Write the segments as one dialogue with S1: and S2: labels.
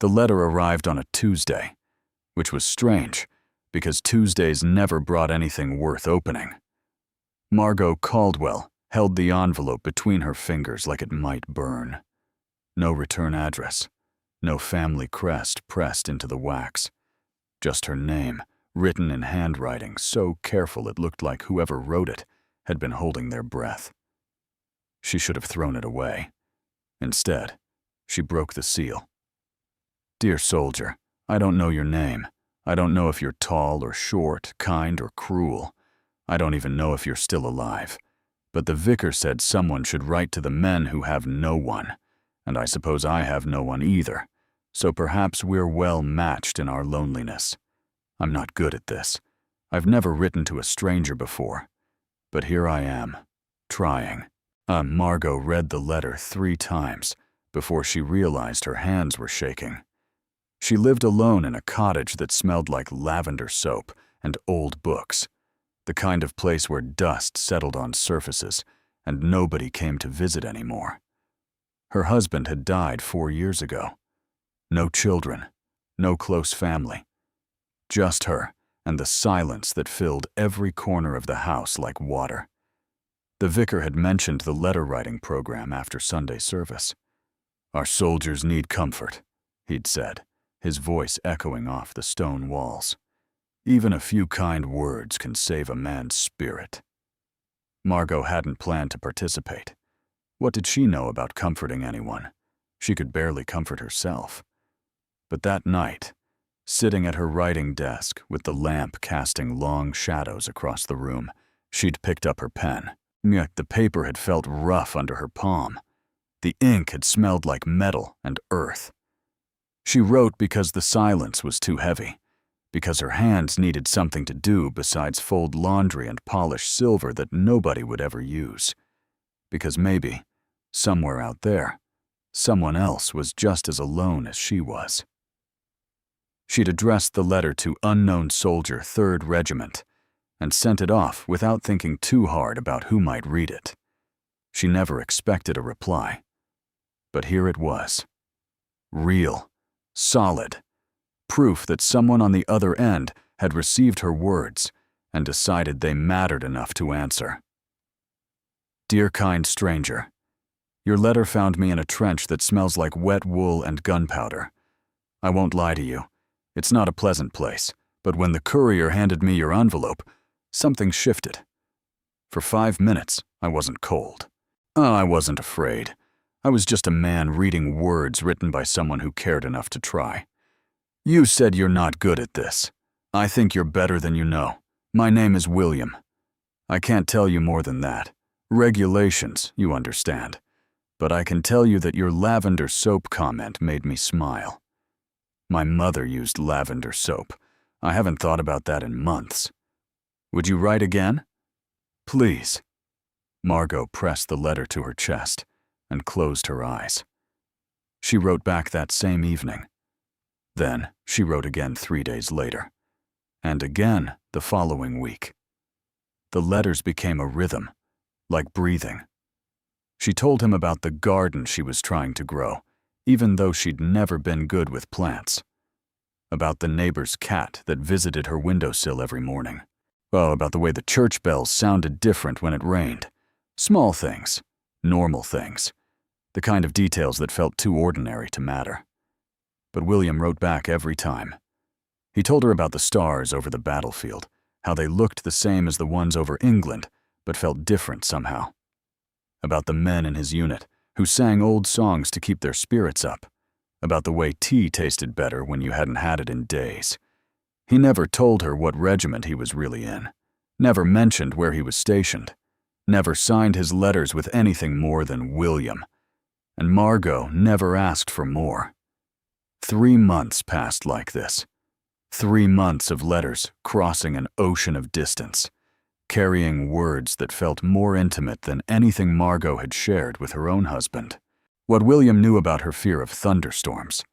S1: The letter arrived on a Tuesday, which was strange, because Tuesdays never brought anything worth opening. Margot Caldwell held the envelope between her fingers like it might burn. No return address, no family crest pressed into the wax. Just her name, written in handwriting so careful it looked like whoever wrote it had been holding their breath. She should have thrown it away. Instead, she broke the seal. "Dear soldier, I don't know your name. I don't know if you're tall or short, kind or cruel. I don't even know if you're still alive. But the vicar said someone should write to the men who have no one, and I suppose I have no one either, so perhaps we're well matched in our loneliness. I'm not good at this. I've never written to a stranger before, but here I am, trying." Margot read the letter 3 times before she realized her hands were shaking. She lived alone in a cottage that smelled like lavender soap and old books, the kind of place where dust settled on surfaces and nobody came to visit anymore. Her husband had died 4 years ago. No children, no close family. Just her and the silence that filled every corner of the house like water. The vicar had mentioned the letter-writing program after Sunday service. "Our soldiers need comfort," he'd said, his voice echoing off the stone walls. "Even a few kind words can save a man's spirit." Margot hadn't planned to participate. What did she know about comforting anyone? She could barely comfort herself. But that night, sitting at her writing desk with the lamp casting long shadows across the room, she'd picked up her pen. Yet the paper had felt rough under her palm. The ink had smelled like metal and earth. She wrote because the silence was too heavy, because her hands needed something to do besides fold laundry and polish silver that nobody would ever use. Because maybe, somewhere out there, someone else was just as alone as she was. She'd addressed the letter to Unknown Soldier, 3rd Regiment, and sent it off without thinking too hard about who might read it. She never expected a reply. But here it was. Real, solid, proof that someone on the other end had received her words and decided they mattered enough to answer. "Dear kind stranger, your letter found me in a trench that smells like wet wool and gunpowder. I won't lie to you. It's not a pleasant place, but when the courier handed me your envelope, something shifted. For 5 minutes, I wasn't cold. I wasn't afraid. I was just a man reading words written by someone who cared enough to try. You said you're not good at this. I think you're better than you know. My name is William. I can't tell you more than that. Regulations, you understand. But I can tell you that your lavender soap comment made me smile. My mother used lavender soap. I haven't thought about that in months. Would you write again? Please." Margot pressed the letter to her chest and closed her eyes. She wrote back that same evening. Then she wrote again 3 days later, and again the following week. The letters became a rhythm, like breathing. She told him about the garden she was trying to grow, even though she'd never been good with plants. About the neighbor's cat that visited her windowsill every morning. About the way the church bells sounded different when it rained. Small things, normal things, the kind of details that felt too ordinary to matter. But William wrote back every time. He told her about the stars over the battlefield, how they looked the same as the ones over England, but felt different somehow. About the men in his unit, who sang old songs to keep their spirits up. About the way tea tasted better when you hadn't had it in days. He never told her what regiment he was really in, never mentioned where he was stationed, never signed his letters with anything more than William, and Margot never asked for more. 3 months passed like this. 3 months of letters crossing an ocean of distance, carrying words that felt more intimate than anything Margot had shared with her own husband. What William knew about her fear of thunderstorms,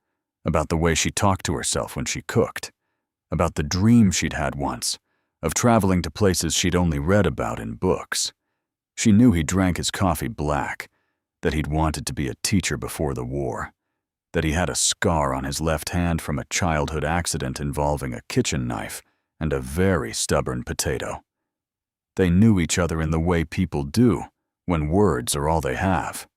S1: about the way she talked to herself when she cooked, about the dream she'd had once, of traveling to places she'd only read about in books. She knew he drank his coffee black, that he'd wanted to be a teacher before the war, that he had a scar on his left hand from a childhood accident involving a kitchen knife and a very stubborn potato. They knew each other in the way people do when words are all they have.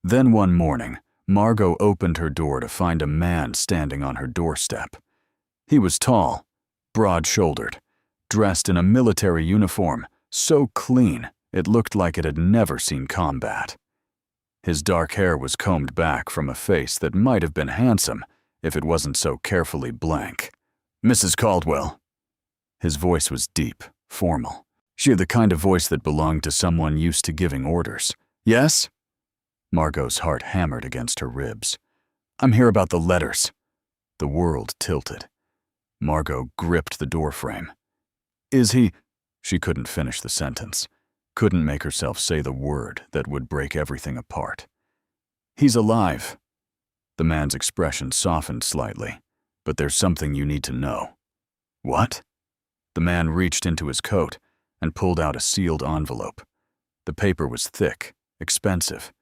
S1: Then one morning, Margot opened her door to find a man standing on her doorstep. He was tall, broad-shouldered, dressed in a military uniform, so clean it looked like it had never seen combat. His dark hair was combed back from a face that might have been handsome if it wasn't so carefully blank. "Mrs. Caldwell." His voice was deep, formal. She had the kind of voice that belonged to someone used to giving orders. "Yes?" Margot's heart hammered against her ribs. "I'm here about the letters." The world tilted. Margot gripped the doorframe. "Is he—" She couldn't finish the sentence. Couldn't make herself say the word that would break everything apart. "He's alive." The man's expression softened slightly. "But there's something you need to know." "What?" The man reached into his coat and pulled out a sealed envelope. The paper was thick, expensive,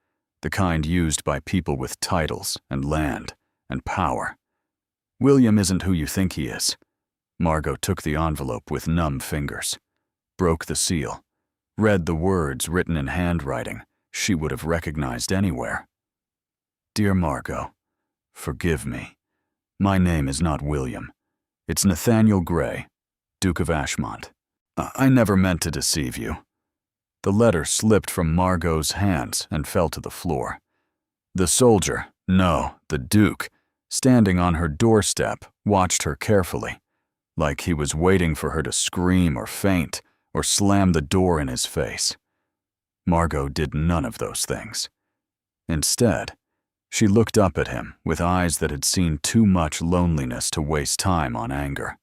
S1: the kind used by people with titles and land and power. "William isn't who you think he is." Margot took the envelope with numb fingers, broke the seal, read the words written in handwriting she would have recognized anywhere. "Dear Margot, forgive me. My name is not William. It's Nathaniel Gray, Duke of Ashmont. I never meant to deceive you." The letter slipped from Margot's hands and fell to the floor. The soldier, no, the Duke, standing on her doorstep, watched her carefully, like he was waiting for her to scream or faint or slam the door in his face. Margot did none of those things. Instead, she looked up at him with eyes that had seen too much loneliness to waste time on anger.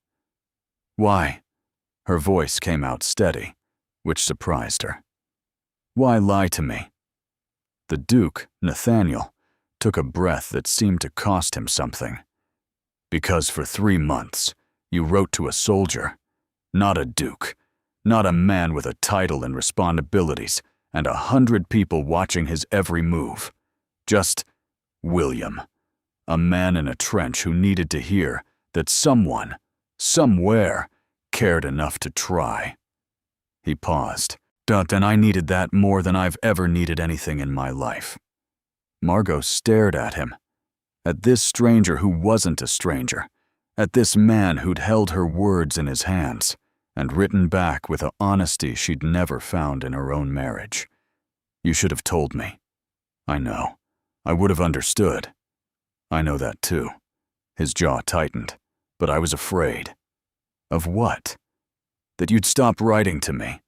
S1: "Why?" Her voice came out steady, which surprised her. "Why lie to me?" The Duke, Nathaniel, took a breath that seemed to cost him something. "Because for 3 months, you wrote to a soldier, not a duke, not a man with a title and responsibilities and 100 people watching his every move. Just William, a man in a trench who needed to hear that someone, somewhere, cared enough to try." He paused. "Then I needed that more than I've ever needed anything in my life." Margot stared at him, at this stranger who wasn't a stranger, at this man who'd held her words in his hands and written back with an honesty she'd never found in her own marriage. "You should have told me." "I know. I would have understood." "I know that too." His jaw tightened. "But I was afraid." "Of what?" "That you'd stop writing to me.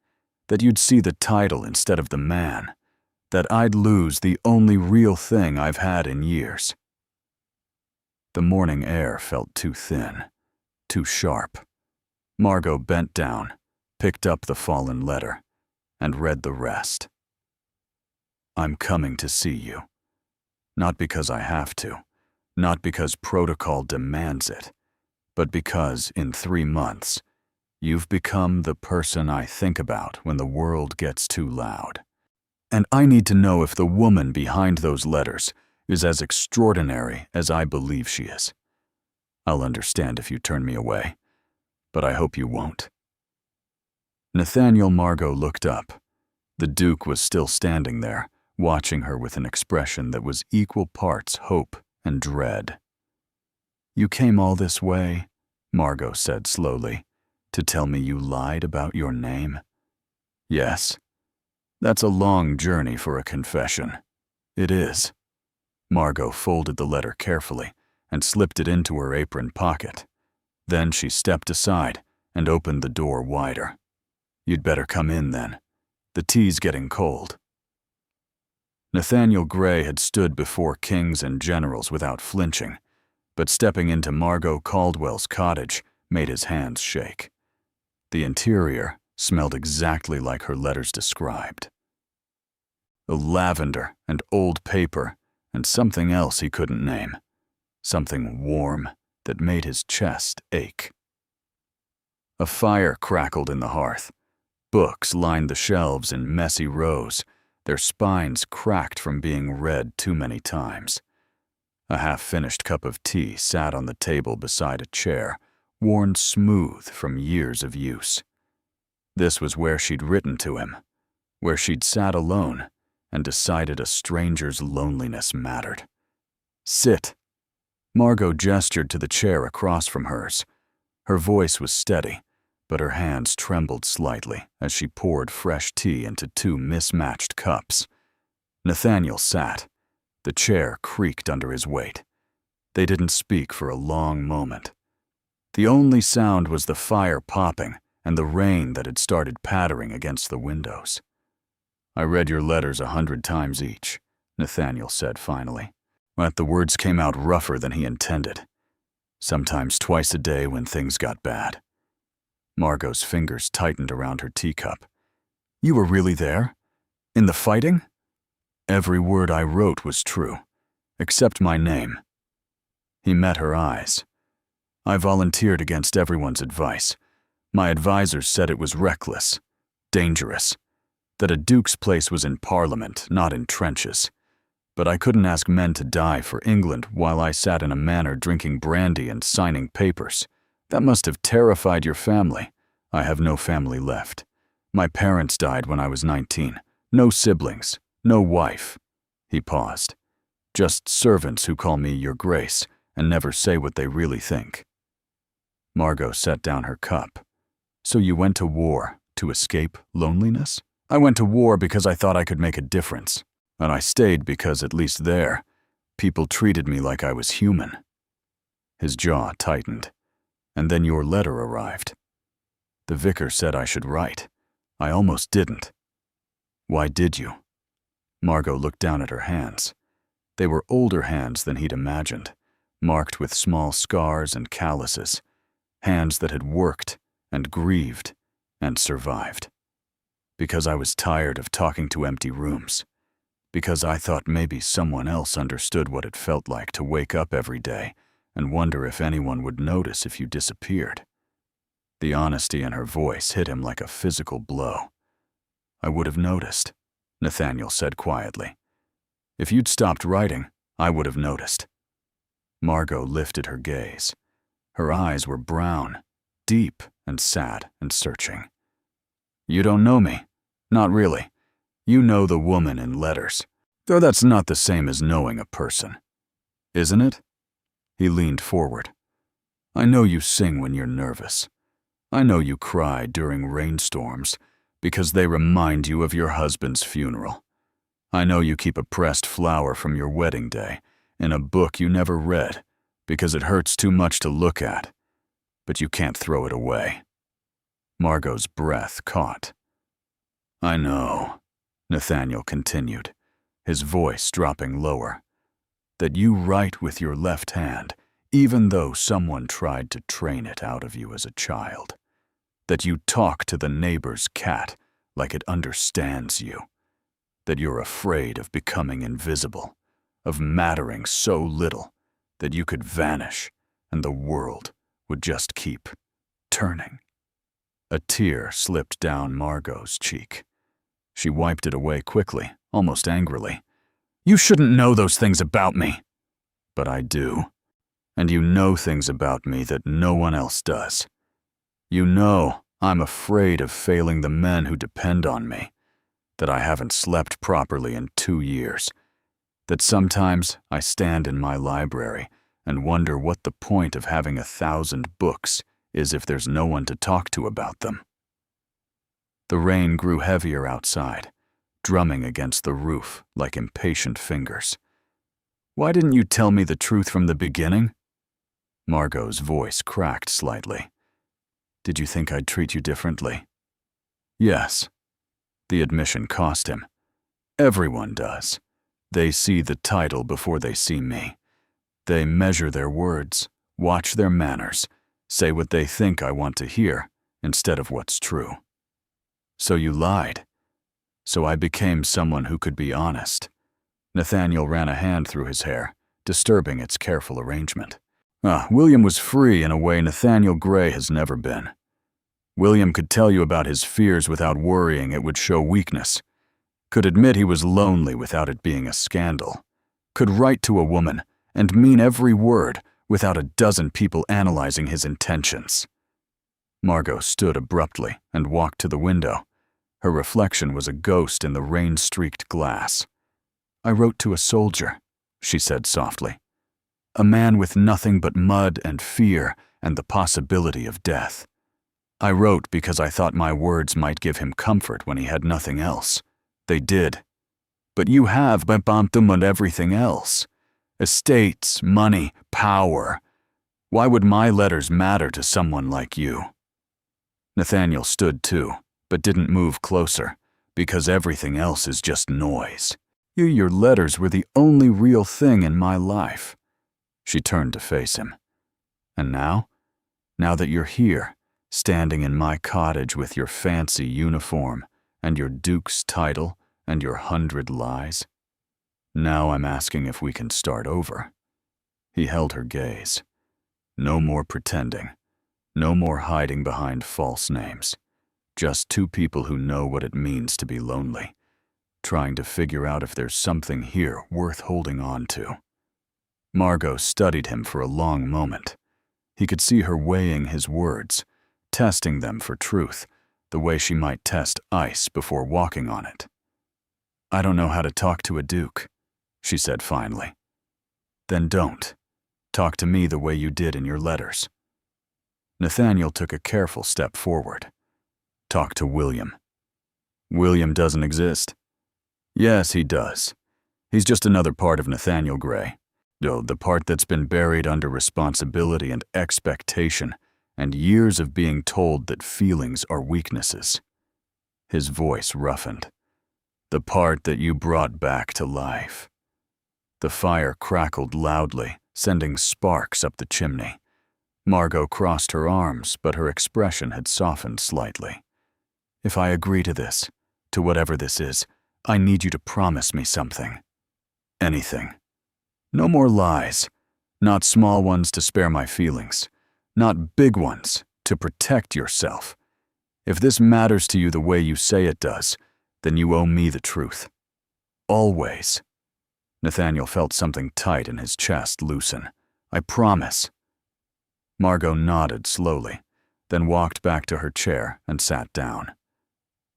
S1: That you'd see the title instead of the man. That I'd lose the only real thing I've had in years." The morning air felt too thin, too sharp. Margot bent down, picked up the fallen letter, and read the rest. "I'm coming to see you. Not because I have to, not because protocol demands it, but because in 3 months, you've become the person I think about when the world gets too loud. And I need to know if the woman behind those letters is as extraordinary as I believe she is. I'll understand if you turn me away, but I hope you won't." Nathaniel Margot looked up. The Duke was still standing there, watching her with an expression that was equal parts hope and dread. "You came all this way," Margot said slowly, "to tell me you lied about your name?" "Yes. That's a long journey for a confession." "It is." Margot folded the letter carefully and slipped it into her apron pocket. Then she stepped aside and opened the door wider. "You'd better come in then. The tea's getting cold." Nathaniel Gray had stood before kings and generals without flinching, but stepping into Margot Caldwell's cottage made his hands shake. The interior smelled exactly like her letters described. Lavender and old paper and something else he couldn't name. Something warm that made his chest ache. A fire crackled in the hearth. Books lined the shelves in messy rows, their spines cracked from being read too many times. A half-finished cup of tea sat on the table beside a chair, worn smooth from years of use. This was where she'd written to him, where she'd sat alone and decided a stranger's loneliness mattered. "Sit." Margot gestured to the chair across from hers. Her voice was steady, but her hands trembled slightly as she poured fresh tea into two mismatched cups. Nathaniel sat. The chair creaked under his weight. They didn't speak for a long moment. The only sound was the fire popping and the rain that had started pattering against the windows. "I read your letters 100 times each," Nathaniel said finally. But the words came out rougher than he intended. "Sometimes twice a day when things got bad." Margot's fingers tightened around her teacup. "You were really there? In the fighting?" "Every word I wrote was true, except my name." He met her eyes. "I volunteered against everyone's advice. My advisors said it was reckless, dangerous, that a duke's place was in Parliament, not in trenches. But I couldn't ask men to die for England while I sat in a manor drinking brandy and signing papers. That must have terrified your family. I have no family left. My parents died when I was 19. No siblings, no wife." He paused. "Just servants who call me Your Grace and never say what they really think." Margot set down her cup. "So you went to war to escape loneliness?" "I went to war because I thought I could make a difference. And I stayed because, at least there, people treated me like I was human." His jaw tightened. "And then your letter arrived. The vicar said I should write. I almost didn't." "Why did you?" Margot looked down at her hands. They were older hands than he'd imagined, marked with small scars and calluses, hands that had worked and grieved and survived. "Because I was tired of talking to empty rooms. Because I thought maybe someone else understood what it felt like to wake up every day and wonder if anyone would notice if you disappeared." The honesty in her voice hit him like a physical blow. "I would have noticed," Nathaniel said quietly. "If you'd stopped writing, I would have noticed." Margot lifted her gaze. Her eyes were brown, deep and sad and searching. "You don't know me. Not really. You know the woman in letters, though that's not the same as knowing a person. Isn't it?" He leaned forward. "I know you sing when you're nervous. I know you cry during rainstorms because they remind you of your husband's funeral. I know you keep a pressed flower from your wedding day in a book you never read because it hurts too much to look at, but you can't throw it away." Margot's breath caught. "I know," Nathaniel continued, his voice dropping lower, "that you write with your left hand even though someone tried to train it out of you as a child. That you talk to the neighbor's cat like it understands you. That you're afraid of becoming invisible, of mattering so little that you could vanish and the world would just keep turning." A tear slipped down Margot's cheek. She wiped it away quickly, almost angrily. "You shouldn't know those things about me." "But I do. And you know things about me that no one else does. You know I'm afraid of failing the men who depend on me, that I haven't slept properly in 2 years, that sometimes I stand in my library and wonder what the point of having 1,000 books is if there's no one to talk to about them." The rain grew heavier outside, drumming against the roof like impatient fingers. "Why didn't you tell me the truth from the beginning?" Margot's voice cracked slightly. "Did you think I'd treat you differently?" "Yes." The admission cost him. "Everyone does. They see the title before they see me. They measure their words, watch their manners, say what they think I want to hear instead of what's true. So you lied. So I became someone who could be honest." Nathaniel ran a hand through his hair, disturbing its careful arrangement. William was free in a way Nathaniel Gray has never been. William could tell you about his fears without worrying it would show weakness. Could admit he was lonely without it being a scandal. Could write to a woman and mean every word without a dozen people analyzing his intentions. Margot stood abruptly and walked to the window. Her reflection was a ghost in the rain-streaked glass. "I wrote to a soldier," she said softly. "A man with nothing but mud and fear and the possibility of death. I wrote because I thought my words might give him comfort when he had nothing else. They did. But you have Babamtum and everything else. Estates, money, power. Why would my letters matter to someone like you?" Nathaniel stood too, but didn't move closer, because everything else is just noise. Your letters were the only real thing in my life." She turned to face him. "And now? Now that you're here, standing in my cottage with your fancy uniform and your duke's title and your 100 lies? Now I'm asking if we can start over." He held her gaze. No more pretending. No more hiding behind false names. Just two people who know what it means to be lonely, trying to figure out if there's something here worth holding on to. Margot studied him for a long moment. He could see her weighing his words, testing them for truth, the way she might test ice before walking on it. "I don't know how to talk to a duke," she said finally. "Then don't. Talk to me the way you did in your letters." Nathaniel took a careful step forward. "Talk to William." "William doesn't exist." "Yes, he does. He's just another part of Nathaniel Gray. Oh, the part that's been buried under responsibility and expectation and years of being told that feelings are weaknesses." His voice roughened. "The part that you brought back to life." The fire crackled loudly, sending sparks up the chimney. Margot crossed her arms, but her expression had softened slightly. "If I agree to this, to whatever this is, I need you to promise me something." "Anything. No more lies. Not small ones to spare my feelings. Not big ones to protect yourself. If this matters to you the way you say it does, then you owe me the truth. Always." Nathaniel felt something tight in his chest loosen. "I promise." Margot nodded slowly, then walked back to her chair and sat down.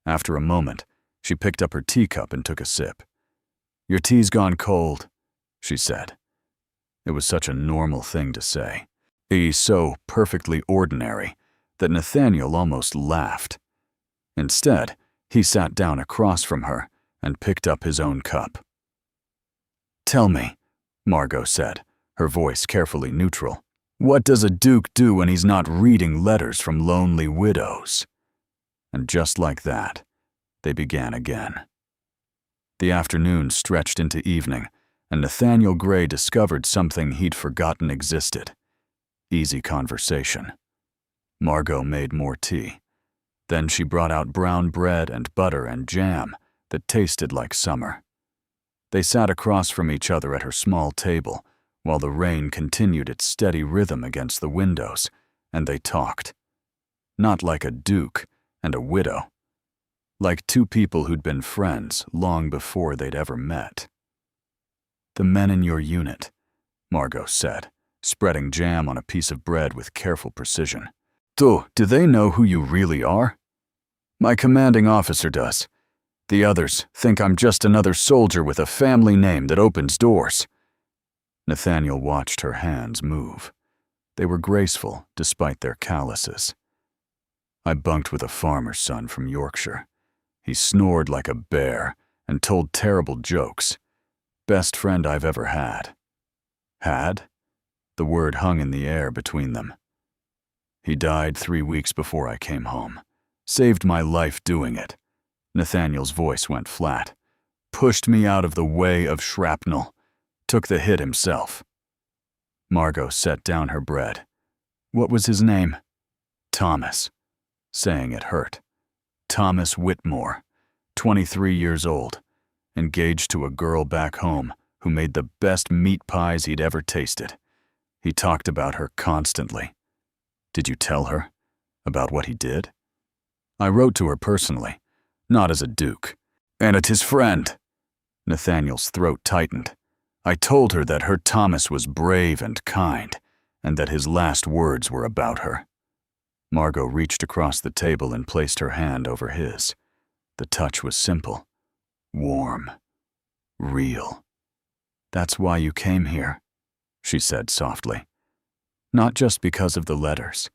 S1: After a moment, she picked up her teacup and took a sip. "Your tea's gone cold," she said. It was such a normal thing to say. So perfectly ordinary that Nathaniel almost laughed. Instead, he sat down across from her and picked up his own cup. "Tell me," Margot said, her voice carefully neutral, "what does a duke do when he's not reading letters from lonely widows?" And just like that, they began again. The afternoon stretched into evening, and Nathaniel Gray discovered something he'd forgotten existed: easy conversation. Margot made more tea. Then she brought out brown bread and butter and jam that tasted like summer. They sat across from each other at her small table while the rain continued its steady rhythm against the windows, and they talked. Not like a duke and a widow. Like two people who'd been friends long before they'd ever met. "The men in your unit," Margot said, spreading jam on a piece of bread with careful precision. "Do they know who you really are?" "My commanding officer does. The others think I'm just another soldier with a family name that opens doors." Nathaniel watched her hands move. They were graceful despite their calluses. "I bunked with a farmer's son from Yorkshire. He snored like a bear and told terrible jokes. Best friend I've ever had." "Had?" The word hung in the air between them. "He died 3 weeks before I came home. Saved my life doing it." Nathaniel's voice went flat. "Pushed me out of the way of shrapnel. Took the hit himself." Margot set down her bread. "What was his name?" "Thomas." Saying it hurt. "Thomas Whitmore, 23 years old, engaged to a girl back home who made the best meat pies he'd ever tasted. He talked about her constantly." "Did you tell her about what he did?" "I wrote to her personally, not as a duke. And it's his friend." Nathaniel's throat tightened. I told her that her Thomas was brave and kind, and that his last words were about her. Margot reached across the table and placed her hand over his. The touch was simple, warm, real. "That's why you came here," she said softly. "Not just because of the letters,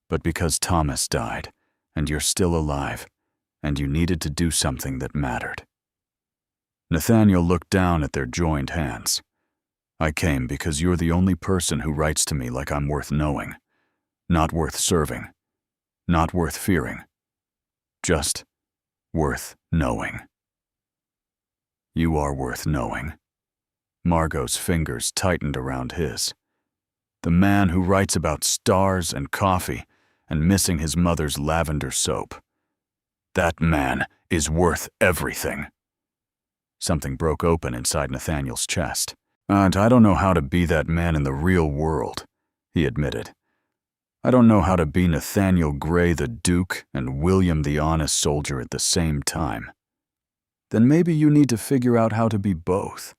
S1: but because Thomas died, and you're still alive, and you needed to do something that mattered." Nathaniel looked down at their joined hands. "I came because you're the only person who writes to me like I'm worth knowing, not worth serving, not worth fearing, just worth knowing." "You are worth knowing." Margot's fingers tightened around his. "The man who writes about stars and coffee and missing his mother's lavender soap. That man is worth everything." Something broke open inside Nathaniel's chest. "Aunt, I don't know how to be that man in the real world," he admitted. "I don't know how to be Nathaniel Gray the Duke and William the Honest Soldier at the same time." "Then maybe you need to figure out how to be both."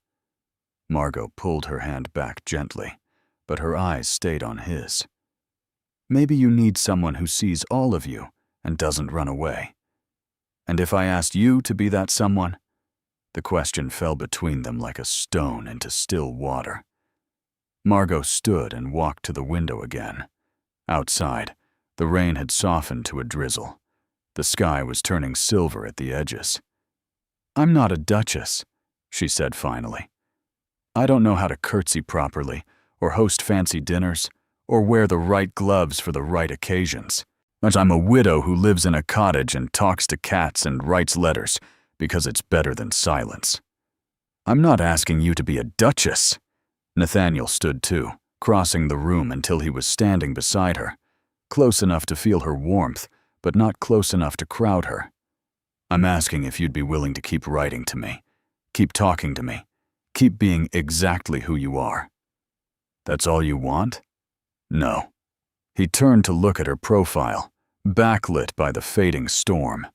S1: Margot pulled her hand back gently, but her eyes stayed on his. "Maybe you need someone who sees all of you and doesn't run away. And if I asked you to be that someone?" The question fell between them like a stone into still water. Margot stood and walked to the window again. Outside, the rain had softened to a drizzle. The sky was turning silver at the edges. "I'm not a duchess," she said finally. "I don't know how to curtsy properly, or host fancy dinners, or wear the right gloves for the right occasions. But I'm a widow who lives in a cottage and talks to cats and writes letters, because it's better than silence." "I'm not asking you to be a duchess." Nathaniel stood too, crossing the room until he was standing beside her, close enough to feel her warmth, but not close enough to crowd her. "I'm asking if you'd be willing to keep writing to me, keep talking to me, keep being exactly who you are." "That's all you want?" "No." He turned to look at her profile, backlit by the fading storm.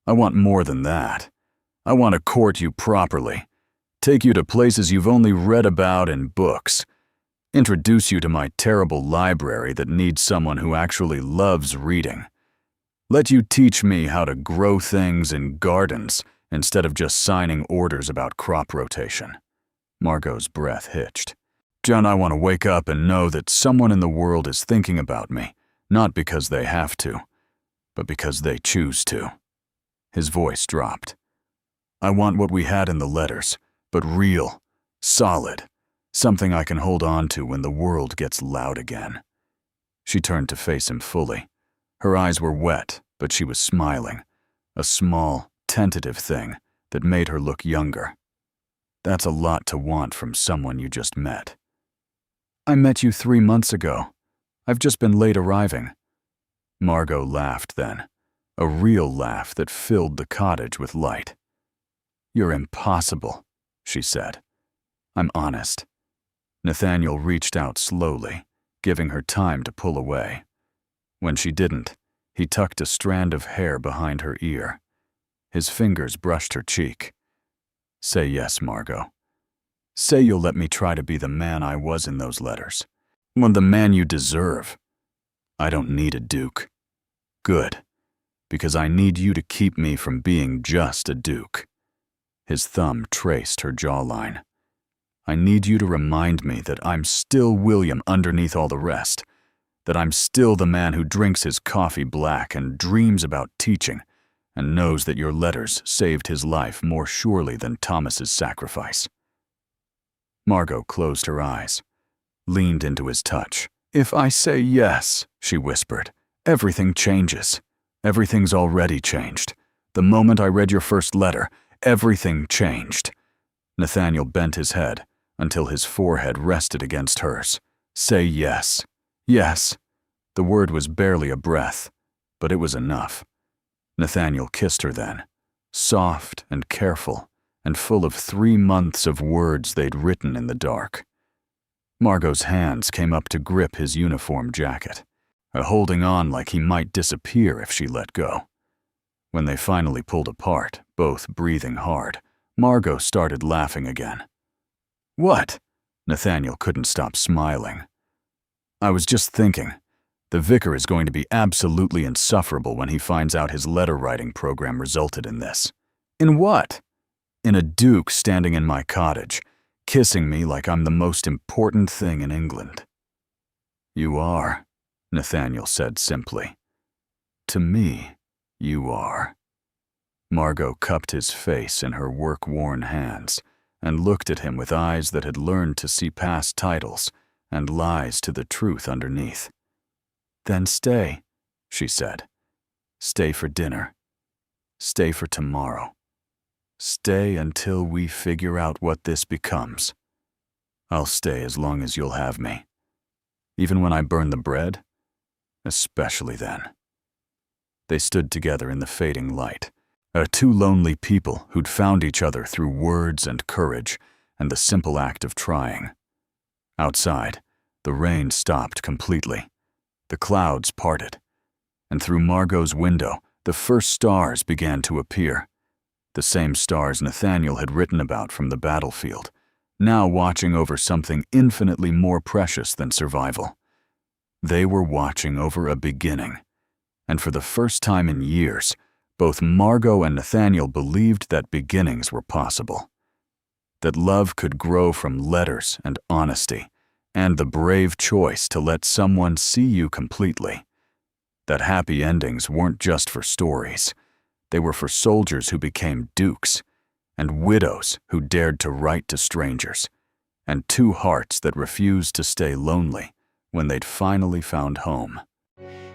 S1: "I want more than that. I want to court you properly, take you to places you've only read about in books, introduce you to my terrible library that needs someone who actually loves reading, let you teach me how to grow things in gardens instead of just signing orders about crop rotation." Margot's breath hitched. "John, I want to wake up and know that someone in the world is thinking about me, not because they have to, but because they choose to." His voice dropped. "I want what we had in the letters, but real, solid, something I can hold on to when the world gets loud again." She turned to face him fully. Her eyes were wet, but she was smiling, a small, tentative thing that made her look younger. "That's a lot to want from someone you just met." "I met you 3 months ago. I've just been late arriving." Margot laughed then, a real laugh that filled the cottage with light. "You're impossible," she said. "I'm honest." Nathaniel reached out slowly, giving her time to pull away. When she didn't, he tucked a strand of hair behind her ear. His fingers brushed her cheek. "Say yes, Margot. Say you'll let me try to be the man I was in those letters. Well, the man you deserve. I don't need a duke. Good. Because I need you to keep me from being just a duke." His thumb traced her jawline. "I need you to remind me that I'm still William underneath all the rest, that I'm still the man who drinks his coffee black and dreams about teaching, and knows that your letters saved his life more surely than Thomas's sacrifice." Margot closed her eyes, leaned into his touch. "If I say yes," she whispered, "everything changes. Everything's already changed. The moment I read your first letter, everything changed." Nathaniel bent his head until his forehead rested against hers. "Say yes. Yes." The word was barely a breath, but it was enough. Nathaniel kissed her then, soft and careful, and full of 3 months of words they'd written in the dark. Margot's hands came up to grip his uniform jacket, holding on like he might disappear if she let go. When they finally pulled apart, both breathing hard, Margot started laughing again. What? Nathaniel couldn't stop smiling. I was just thinking, the vicar is going to be absolutely insufferable when he finds out his letter-writing program resulted in this. In what? In a duke standing in my cottage, kissing me like I'm the most important thing in England. You are, Nathaniel said simply. To me, you are. Margot cupped his face in her work-worn hands and looked at him with eyes that had learned to see past titles and lies to the truth underneath. Then stay, she said. Stay for dinner. Stay for tomorrow. Stay until we figure out what this becomes. I'll stay as long as you'll have me. Even when I burn the bread? Especially then. They stood together in the fading light, two lonely people who'd found each other through words and courage and the simple act of trying. Outside, the rain stopped completely. The clouds parted, and through Margot's window, the first stars began to appear. The same stars Nathaniel had written about from the battlefield, now watching over something infinitely more precious than survival. They were watching over a beginning, and for the first time in years, both Margot and Nathaniel believed that beginnings were possible. That love could grow from letters and honesty, and the brave choice to let someone see you completely. That happy endings weren't just for stories. They were for soldiers who became dukes, and widows who dared to write to strangers, and two hearts that refused to stay lonely when they'd finally found home.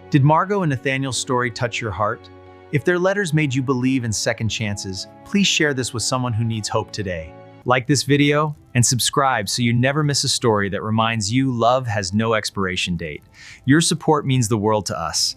S2: Did Margot and Nathaniel's story touch your heart? If their letters made you believe in second chances, please share this with someone who needs hope today. Like this video and subscribe so you never miss a story that reminds you love has no expiration date. Your support means the world to us.